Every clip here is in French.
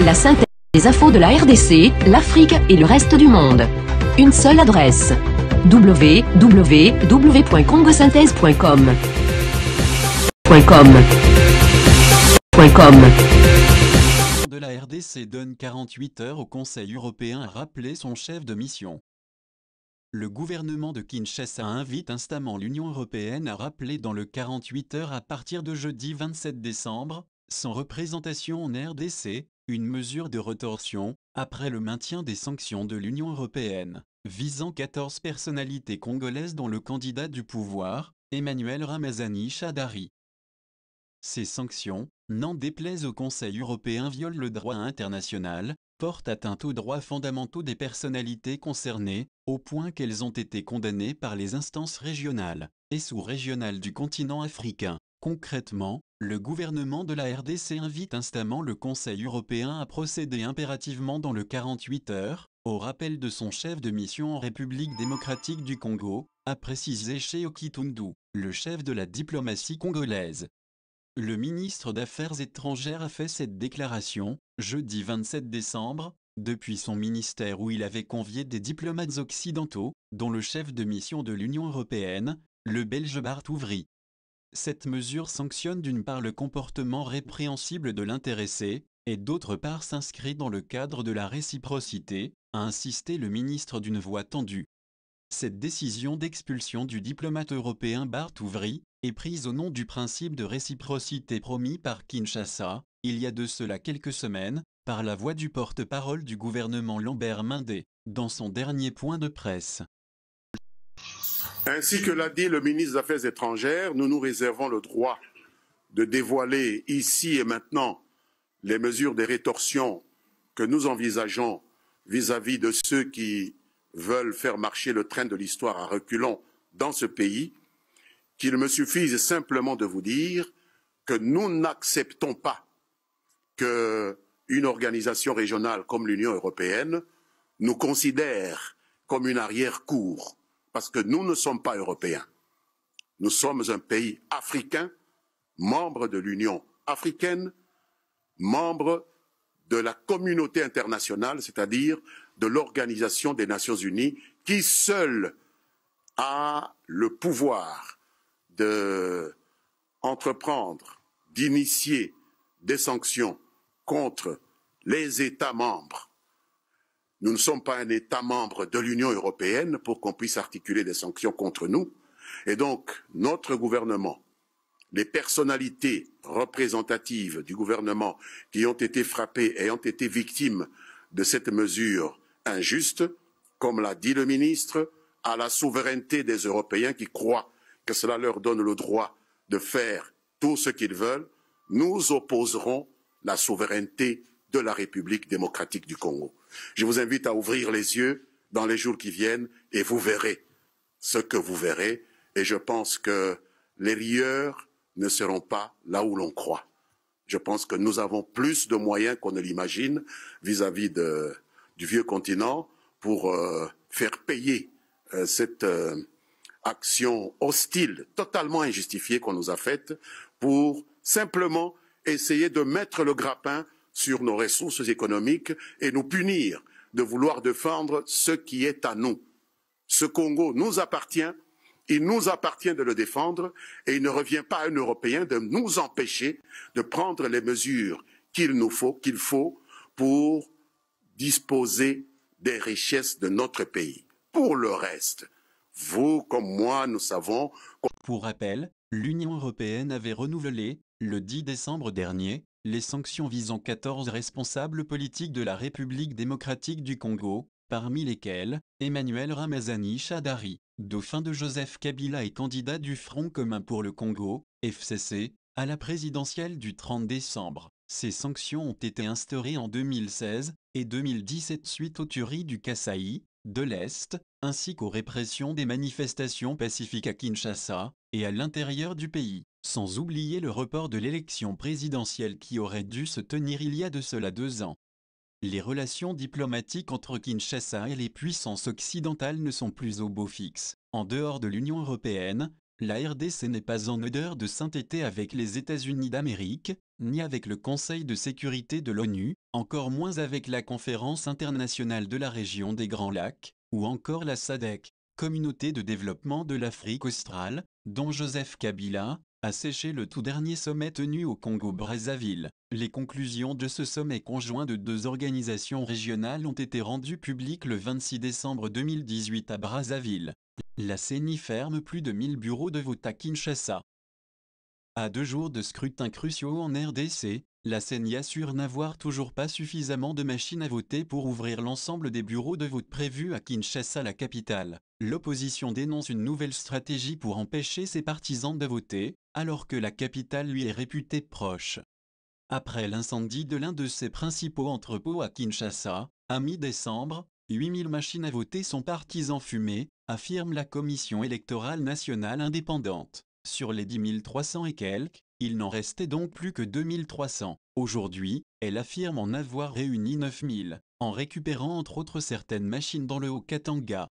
La synthèse des infos de la RDC, l'Afrique et le reste du monde. Une seule adresse. www.congosynthèse.com. De la RDC donne 48 heures au Conseil européen à rappeler son chef de mission. Le gouvernement de Kinshasa invite instamment l'Union européenne à rappeler dans le 48 heures à partir de jeudi 27 décembre, sans représentation en RDC, une mesure de rétorsion, après le maintien des sanctions de l'Union européenne, visant 14 personnalités congolaises dont le candidat du pouvoir, Emmanuel Ramazani Shadary. Ces sanctions, n'en déplaise au Conseil européen, violent le droit international, portent atteinte aux droits fondamentaux des personnalités concernées, au point qu'elles ont été condamnées par les instances régionales et sous-régionales du continent africain. Concrètement, le gouvernement de la RDC invite instamment le Conseil européen à procéder impérativement dans le 48 heures, au rappel de son chef de mission en République démocratique du Congo, a précisé Sheikh Kitundu, le chef de la diplomatie congolaise. Le ministre d'Affaires étrangères a fait cette déclaration, jeudi 27 décembre, depuis son ministère où il avait convié des diplomates occidentaux, dont le chef de mission de l'Union européenne, le Belge Bart Ouvry. Cette mesure sanctionne d'une part le comportement répréhensible de l'intéressé, et d'autre part s'inscrit dans le cadre de la réciprocité, a insisté le ministre d'une voix tendue. Cette décision d'expulsion du diplomate européen Bart Ouvry est prise au nom du principe de réciprocité promis par Kinshasa, il y a de cela quelques semaines, par la voix du porte-parole du gouvernement Lambert Mende, dans son dernier point de presse. Ainsi que l'a dit le ministre des Affaires étrangères, nous nous réservons le droit de dévoiler ici et maintenant les mesures de rétorsion que nous envisageons vis-à-vis de ceux qui veulent faire marcher le train de l'histoire à reculons dans ce pays, qu'il me suffise simplement de vous dire que nous n'acceptons pas qu'une organisation régionale comme l'Union européenne nous considère comme une arrière-cour, parce que nous ne sommes pas européens. Nous sommes un pays africain, membre de l'Union africaine, membre de la communauté internationale, c'est-à-dire de l'Organisation des Nations Unies, qui seule a le pouvoir d'entreprendre, d'initier des sanctions contre les États membres. Nous ne sommes pas un État membre de l'Union européenne pour qu'on puisse articuler des sanctions contre nous. Et donc, notre gouvernement, les personnalités représentatives du gouvernement qui ont été frappées et ont été victimes de cette mesure injuste, comme l'a dit le ministre, à la souveraineté des Européens qui croient que cela leur donne le droit de faire tout ce qu'ils veulent, nous opposerons la souveraineté de la République démocratique du Congo. Je vous invite à ouvrir les yeux dans les jours qui viennent et vous verrez ce que vous verrez. Et je pense que les rieurs ne seront pas là où l'on croit. Je pense que nous avons plus de moyens qu'on ne l'imagine vis-à-vis du vieux continent pour faire payer cette action hostile, totalement injustifiée qu'on nous a faite, pour simplement essayer de mettre le grappin sur nos ressources économiques et nous punir de vouloir défendre ce qui est à nous. Ce Congo nous appartient, il nous appartient de le défendre et il ne revient pas à un Européen de nous empêcher de prendre les mesures qu'il faut pour disposer des richesses de notre pays. Pour le reste, vous comme moi, nous savons... Pour rappel, l'Union européenne avait renouvelé, le 10 décembre dernier, les sanctions visant 14 responsables politiques de la République démocratique du Congo, parmi lesquels Emmanuel Ramazani Shadary, dauphin de Joseph Kabila et candidat du Front commun pour le Congo, FCC, à la présidentielle du 30 décembre. Ces sanctions ont été instaurées en 2016 et 2017 suite aux tueries du Kasaï, de l'Est, ainsi qu'aux répressions des manifestations pacifiques à Kinshasa et à l'intérieur du pays, sans oublier le report de l'élection présidentielle qui aurait dû se tenir il y a de cela 2 ans. Les relations diplomatiques entre Kinshasa et les puissances occidentales ne sont plus au beau fixe. En dehors de l'Union européenne, La RDC n'est pas en odeur de sainteté avec les États-Unis d'Amérique, ni avec le Conseil de sécurité de l'ONU, encore moins avec la Conférence internationale de la région des Grands Lacs, ou encore la SADC, Communauté de développement de l'Afrique australe, dont Joseph Kabila a séché le tout dernier sommet tenu au Congo-Brazzaville. Les conclusions de ce sommet conjoint de deux organisations régionales ont été rendues publiques le 26 décembre 2018 à Brazzaville. La CENI ferme plus de 1000 bureaux de vote à Kinshasa. À 2 jours de scrutins cruciaux en RDC, la CENI assure n'avoir toujours pas suffisamment de machines à voter pour ouvrir l'ensemble des bureaux de vote prévus à Kinshasa, la capitale. L'opposition dénonce une nouvelle stratégie pour empêcher ses partisans de voter, alors que la capitale lui est réputée proche. Après l'incendie de l'un de ses principaux entrepôts à Kinshasa, à mi-décembre, 8000 machines à voter sont parties en fumée, affirme la Commission électorale nationale indépendante. Sur les 10 300 et quelques, il n'en restait donc plus que 2300. Aujourd'hui, elle affirme en avoir réuni 9000, en récupérant entre autres certaines machines dans le Haut-Katanga.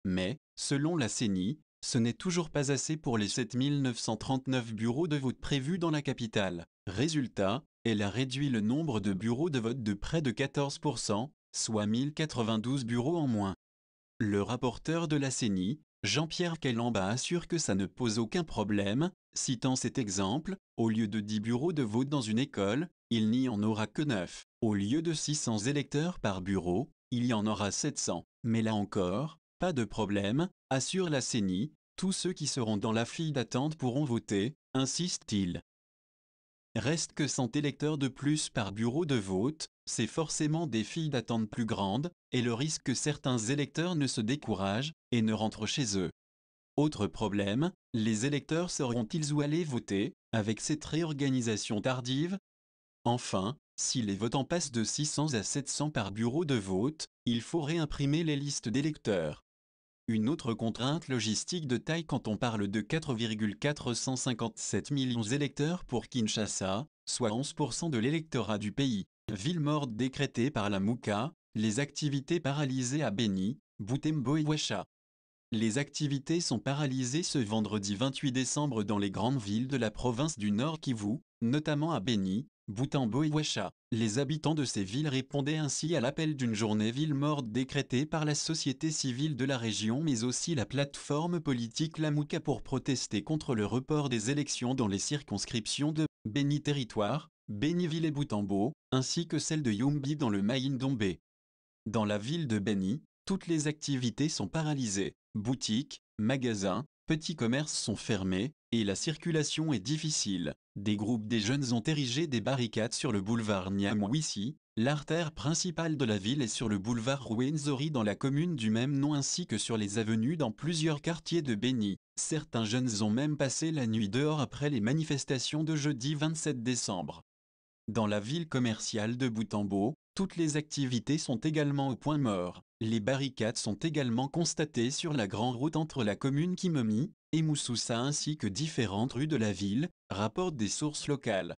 Mais, selon la CENI, ce n'est toujours pas assez pour les 7939 bureaux de vote prévus dans la capitale. Résultat, elle a réduit le nombre de bureaux de vote de près de 14%, soit 1092 bureaux en moins. Le rapporteur de la CENI, Jean-Pierre Kelamba, assure que ça ne pose aucun problème, citant cet exemple, au lieu de 10 bureaux de vote dans une école, il n'y en aura que 9. Au lieu de 600 électeurs par bureau, il y en aura 700. Mais là encore, pas de problème, assure la CENI, tous ceux qui seront dans la file d'attente pourront voter, insiste-t-il. Reste que 100 électeurs de plus par bureau de vote, c'est forcément des files d'attente plus grandes, et le risque que certains électeurs ne se découragent et ne rentrent chez eux. Autre problème, les électeurs sauront-ils où aller voter, avec cette réorganisation tardive? Enfin, si les votants passent de 600 à 700 par bureau de vote, il faut réimprimer les listes d'électeurs. Une autre contrainte logistique de taille quand on parle de 4,457 millions d'électeurs pour Kinshasa, soit 11% de l'électorat du pays. Ville morte décrétée par la Mouka, les activités paralysées à Beni, Butembo et Ouacha. Les activités sont paralysées ce vendredi 28 décembre dans les grandes villes de la province du Nord Kivu, notamment à Beni, Butembo et Ouacha. Les habitants de ces villes répondaient ainsi à l'appel d'une journée ville morte décrétée par la société civile de la région mais aussi la plateforme politique Lamouka pour protester contre le report des élections dans les circonscriptions de Beni Territoire, Béniville et Butembo, ainsi que celle de Yumbi dans le Maï-Ndombe. Dans la ville de Beni, toutes les activités sont paralysées, boutiques, magasins, petits commerces sont fermés, et la circulation est difficile. Des groupes des jeunes ont érigé des barricades sur le boulevard Nyamwisi, l'artère principale de la ville, et sur le boulevard Rwenzori dans la commune du même nom, ainsi que sur les avenues dans plusieurs quartiers de Beni. Certains jeunes ont même passé la nuit dehors après les manifestations de jeudi 27 décembre. Dans la ville commerciale de Butembo, toutes les activités sont également au point mort. Les barricades sont également constatées sur la grande route entre la commune Kimomi et Moussoussa ainsi que différentes rues de la ville, rapportent des sources locales.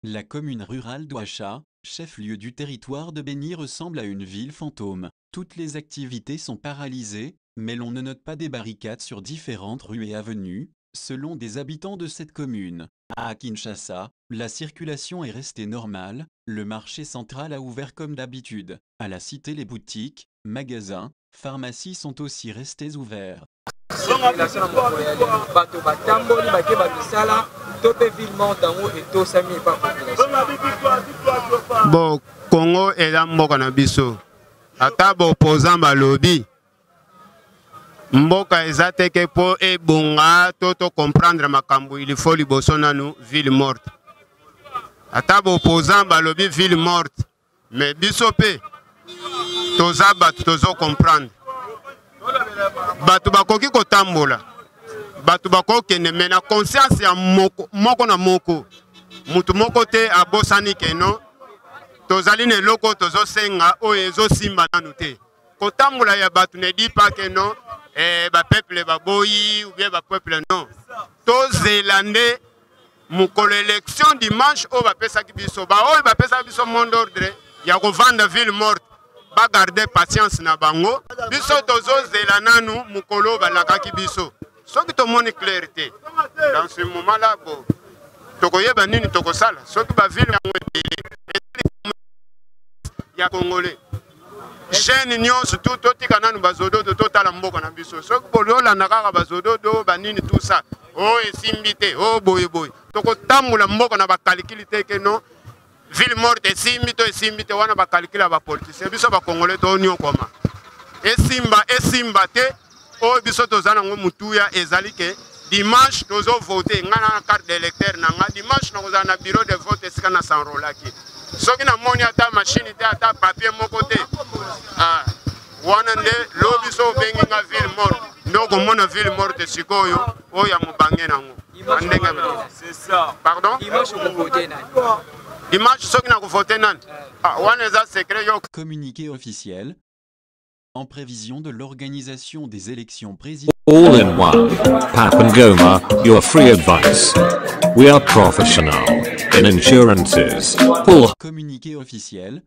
La commune rurale d'Ouacha, chef-lieu du territoire de Beni, ressemble à une ville fantôme. Toutes les activités sont paralysées, mais l'on ne note pas des barricades sur différentes rues et avenues, selon des habitants de cette commune. À Kinshasa, la circulation est restée normale, le marché central a ouvert comme d'habitude. À la cité, les boutiques, magasins, pharmacies sont aussi restés ouverts. Bon, Congo est là, Mokanabiso. Atabo opposant Balobi. Mboka ezateke po e bonga toto comprendre makambo il faut liboso nanu ville morte. Atabo opposant Balobi ville morte. Mais bisope toza batu tozo comprendre. Batu bakoki kotambola. Batu bakoki ne mena conscience ya moko na moko. Mutu moko te abosani keno. Tozali ne loko tozo senga o ezo simba nanu te. Kotambola ya batu ne di pa keno ba peuple ba boyi ou bien ba peuple non. Tozélande mukolo élection dimanche o ba pesa ki biso ba o ba pesa biso mot d'ordre ya ko vendre ville morte. Ba garder patience na bango. Biso tozo zela nanu mukolo ba lakaki biso. soki tomoni clarté dans ce moment là bo tokoyeba nini tokosala soki bavile yango ebele ya congolais jeune nyonso tout totika nanu bazododo totala mboka na biso soki bololanda kaka bazododo banini tout ça o esimbi te o boyeboye tokotambola mboka na bakalikili te ke no ville morte esimbi te wana bakalikila bapolitisien biso bakongolais tonyokoma esimba te o biso toza nango mutuya ezali ke dimanche tozo vote nga na carte d'électeur na nga dimanche nakozala na bureau de vote esika na sanrolaki soki namoni ata machine te ata papier moko te wana nde lo biso obengi nga ville morte nde okomona ville morte sikoyo oyo ya mobange nango ndenge pardon dimanche soki nakovote nani wana eza secret yo. Communiqué officiel. En prévision de l'organisation des élections présidentielles. All in one. Pap and Goma, your free advice. We are professional in insurances. Communiqué officiel.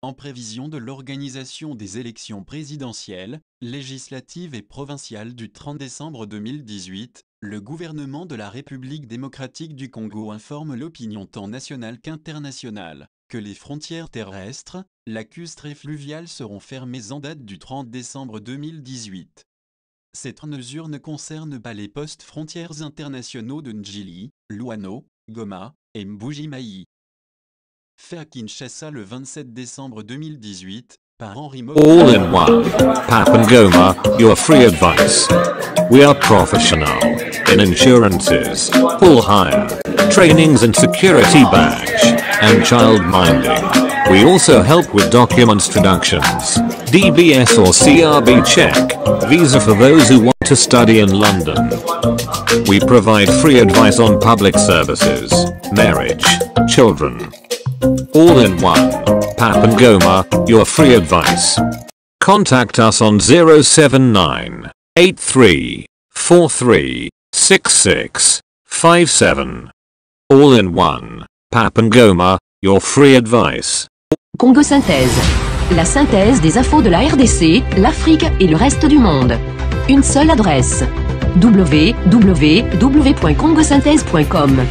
En prévision de l'organisation des élections présidentielles, législatives et provinciales du 30 décembre 2018, le gouvernement de la République démocratique du Congo informe l'opinion tant nationale qu'internationale que les frontières terrestres, lacustres et fluviales seront fermées en date du 30 décembre 2018. Cette mesure ne concerne pas les postes frontières internationaux de Ndjili, Luano, Goma et Mbuji-Mayi. Fait à Kinshasa le 27 décembre 2018 par Henri Mokoto. All in one. Pap and Goma, your free advice. We are professional in insurances, full hire, trainings and security badge, and child minding. We also help with documents traductions, DBS or CRB check, visa for those who want to study in London. We provide free advice on public services, marriage, children. All in one. Pap and Goma, your free advice. Contact us on 079 83 43 66 57. All in one. Pap and Goma, your free advice. Congo Synthèse. La synthèse des infos de la RDC, l'Afrique et le reste du monde. Une seule adresse. www.congosynthèse.com.